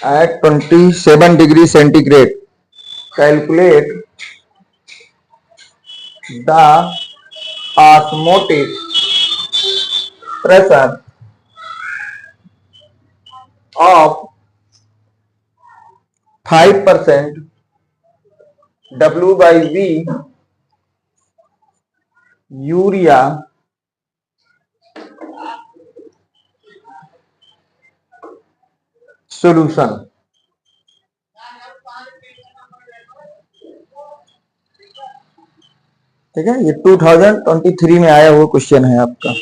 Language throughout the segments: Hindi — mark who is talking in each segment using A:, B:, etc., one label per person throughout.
A: at 27 degree centigrade, calculate the osmotic pressure of 5% W by V urea solution। ठीक है, ये 2023 में आया हुआ क्वेश्चन है आपका।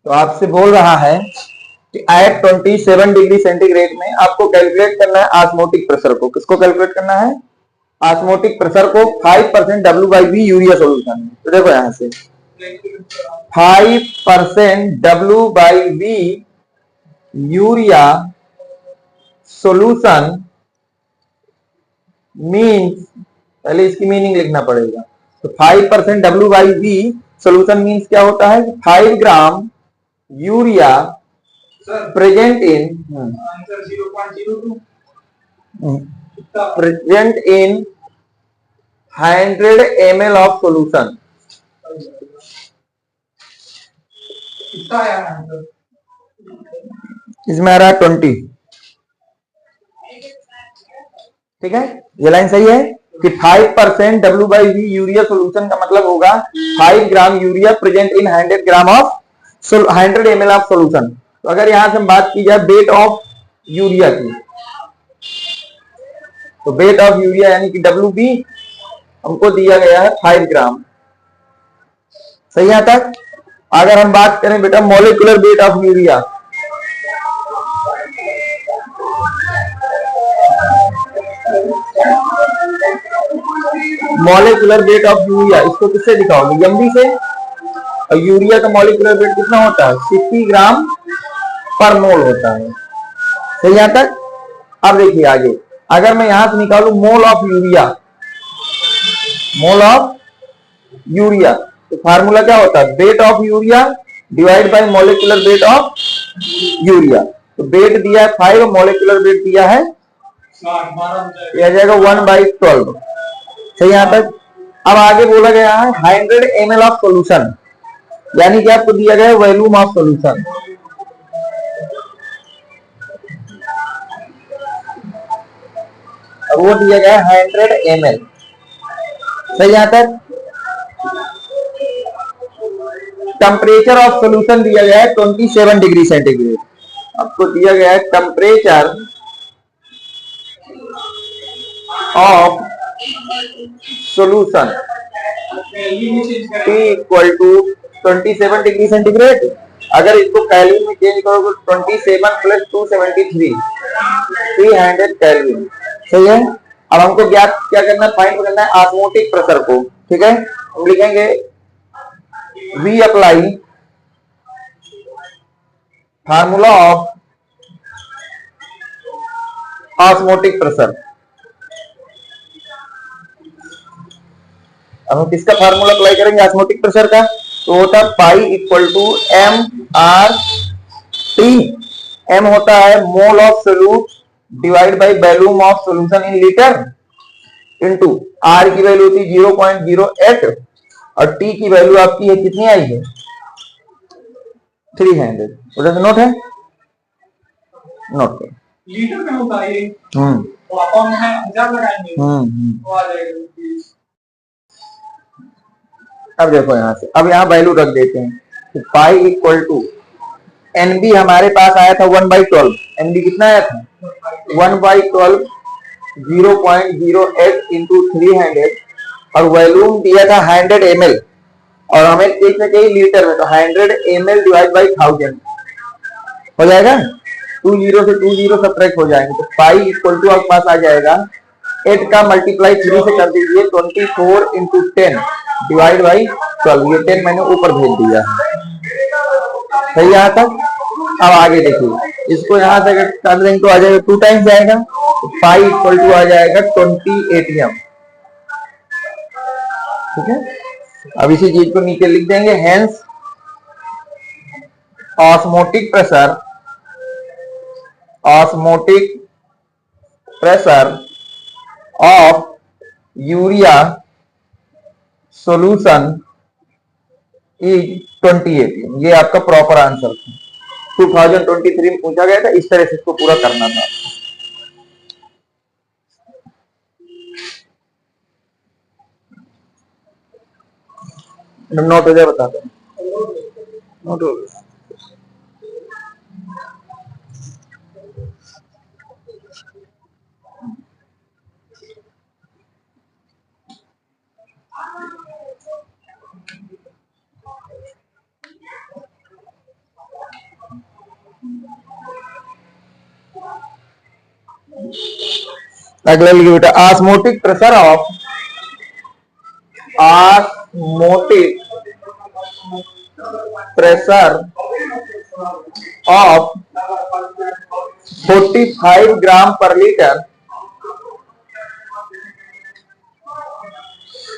A: तो आपसे बोल रहा है कि एट 27 डिग्री सेंटीग्रेड में आपको कैलकुलेट करना है ऑस्मोटिक प्रेशर को। किसको कैलकुलेट करना है? ऑस्मोटिक प्रेशर को 5% W by V urea solution. तो देखो यहां से 5% W by V urea solution means, पहले इसकी मीनिंग लिखना पड़ेगा। तो 5% W by V solution means क्या होता है? 5 gram urea present in 100 ml of solution. इसमें आ रहा है 20। ठीक है, ये लाइन सही है कि 5% W by V urea solution का मतलब होगा 5 gram urea present in 100 gram of 100 ml of solution. तो अगर यहां से हम बात की जाए वेट ऑफ यूरिया की, तो वेट ऑफ यूरिया यानी कि WB हमको दिया गया है 5 ग्राम। सही है तक? अगर हम बात करें बेटा molecular weight of urea, molecular weight of urea इसको किससे दिखाओगे? एमबी से। और यूरिया का मॉलिक्यूलर वेट कितना होता है? 60 ग्राम पर मोल होता है। सही यहां तक? अब देखिए आगे, अगर मैं यहां से निकालू mole of urea, mole of urea, तो फार्मूला क्या होता है? Weight of urea divide by molecular weight of urea. तो वेट दिया है 5 और मॉलिक्यूलर वेट दिया है, यह आ जाएगा 1/12। सही यहां तक? अब आगे बोला गया है 100 ml ऑफ सोल्यूशन, यानी कि आपको दिया गया है वॉल्यूम ऑफ सोल्यूशन। अब वो दिया गया है 100 ml। सही यहां तक? टेम्परेचर ऑफ सोल्यूशन दिया गया है 27 डिग्री सेंटीग्रेड। आपको दिया गया है temperature of solution T equal to 27 degree centigrade. अगर इसको कैलविन में चेंज करोगे 27 प्लस 273 300 कैलविन। सही है? अब हमको ज्ञात क्या करना है? फाइंड करना है ऑस्मोटिक प्रेशर को। ठीक है, हम लिखेंगे V apply formula of osmotic pressure. अब हम किसका फार्मूला अप्लाई करेंगे ऑस्मोटिक प्रेशर का? तो होता है pi equal to MRT। M होता है mole of solute divide by volume of solution in litre, into R की वैल्यू थी 0.08 और T की वैल्यू आपकी है कितनी आई है? 300। उधर से नोट है? नोट लीटर में होता है ये। तो अपन है 1000 लगाएंगे तो आ जाएगा। अब देखो यहां से, अब यहाँ वैल्यू रख देते हैं। तो पाई इक्वल टू एनबी हमारे पास आया था 1/12। एनबी कितना आया था? 1/12 0.08 इंटू 300 और वॉल्यूम दिया था 100 ml और हमें इसमें कहीं लीटर में, तो 100 ml डिवाइड बाई 1000 हो जाएगा। 20 से 20 सब्ट्रैक्ट हो जाएंगे। तो पाई इक्वल टू आपके पास आ जाएगा 8 का मल्टीप्लाई 3 से कर दीजिए 24 इंटू 10 डिवाइड बाई 12। ये 10 मैंने ऊपर भेज दिया है। सही यहां तक? अब आगे देखिए, इसको यहां से अगर कर देंगे तो आ जाएगा 2 टाइम्स जाएगा, तो पाई इक्वल टू आ जाएगा 20 ATM। ठीक है, अब इसी चीज को नीचे लिख देंगे, hence osmotic pressure of urea solution is 20 atm। ये आपका प्रॉपर आंसर था, 2023 में पूछा गया था, इस तरह से इसको पूरा करना था। नोट हो जाए बता दो, नोट हो गया। अगला लिखिए बेटा, osmotic pressure of pressure of 45 gram per liter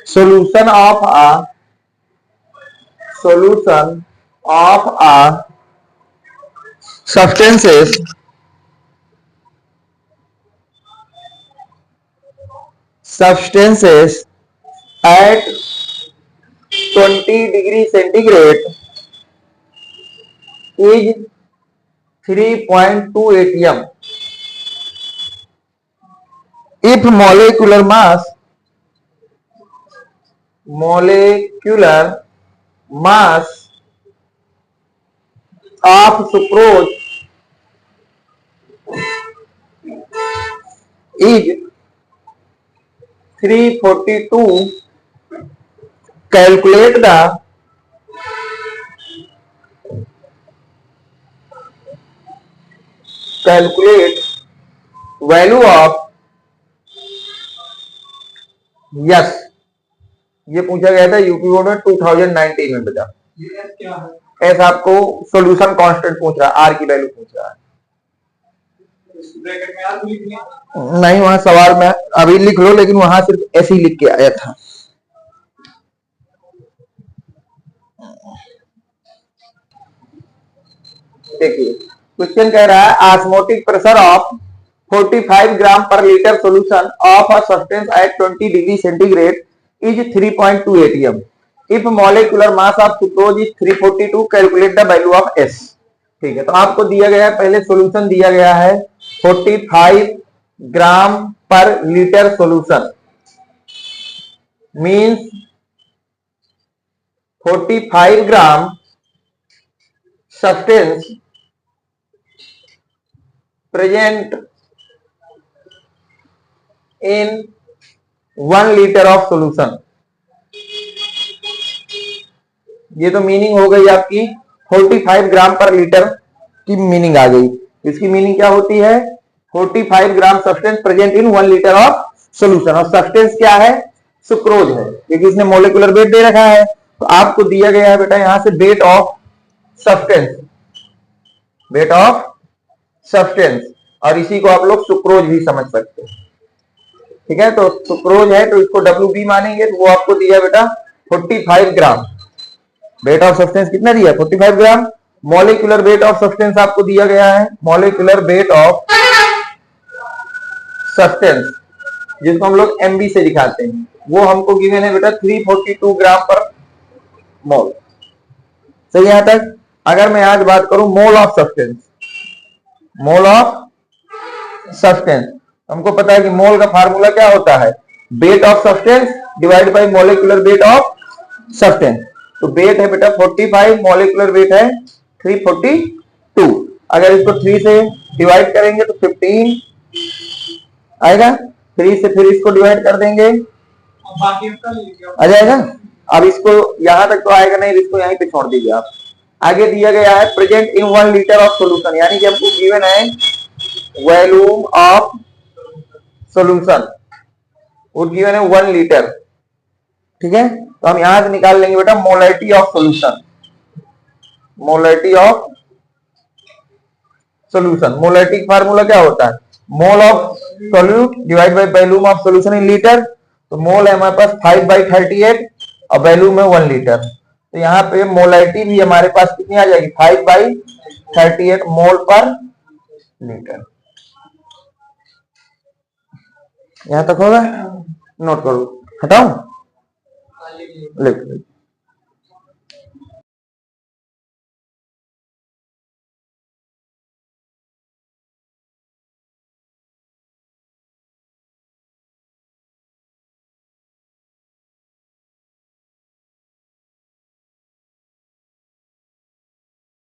A: solution of a substances at 20 degree centigrade is 3.2 atm if molecular mass of sucrose is 342. Calculate the value of, yes ये पूछा गया था यूपी बोर्ड में 2019 में बेटा। ऐसा आपको सॉल्यूशन कांस्टेंट पूछ रहा है, आर की वैल्यू पूछ रहा है। नहीं, वहां सवाल में अभी लिख लो, लेकिन वहां सिर्फ ऐसे ही लिख के आया था। देखिए क्वेश्चन कह रहा है, ऑस्मोटिक प्रेशर ऑफ 45 ग्राम पर litre solution of a substance eight 20 degree centigrade is 3.2 atm if molecular mass of sucrose is 342। Calculate the value of S. ठीक है, तो आपको दिया गया है, पहले सॉल्यूशन दिया गया है 45 ग्राम पर litre solution, means 45 gram substance present in 1 liter of solution। ये तो मीनिंग हो गई आपकी 45 ग्राम पर लीटर की मीनिंग आ गई। इसकी मीनिंग क्या होती है? 45 gram substance present in 1 litre of solution. और सब्सटेंस क्या है? सुक्रोज है, क्योंकि इसने मोलिकुलर वेट दे रखा है। तो आपको दिया गया है बेटा यहां से weight of substance, weight of substance, और इसी को आप लोग सुक्रोज भी समझ सकते हैं। ठीक है, तो सुक्रोज है तो इसको WB मानेंगे, तो वो आपको दिया बेटा 45 ग्राम। वेट ऑफ सब्सटेंस कितना दिया? 45 ग्राम। मॉलिक्यूलर वेट ऑफ सब्सटेंस आपको दिया गया है, मॉलिक्यूलर वेट ऑफ सब्सटेंस, जिसको हम लोग MB से दिखाते हैं, वो हमको गिवन है बेटा 342 ग्राम पर मोल। सही यहां तक? अगर मैं आज बात करूं mole of substance, mole of substance, हमको पता है कि मोल का फार्मूला क्या होता है? Weight of substance divide by molecular weight of substance. तो वेट है बेटा 45, मॉलिक्यूलर वेट है 342। अगर इसको 3 से डिवाइड करेंगे तो 15 आएगा, 3 से फिर इसको डिवाइड कर देंगे, आ जाएगा। अब इसको यहां तक तो आएगा नहीं, इसको यहीं पे छोड़ दीजिए आप। आगे दिया गया है present in 1 litre of solution, यानी कि हमको गिवन है वॉल्यूम ऑफ सॉल्यूशन, वो गिवन है 1 लीटर। ठीक है, तो हम यहां से निकाल लेंगे बेटा molarity of solution, molarity of solution. Molarity का फार्मूला क्या होता है? Mole of solute divide by volume of solution in litre. तो मोल है हमारे पास 5/38 और वॉल्यूम है 1 लीटर। तो यहाँ पे मोलाइटी भी हमारे पास कितनी आ जाएगी, 5/38 मोल पर लीटर। यहां तक होगा, नोट करो, हटाऊं, लिख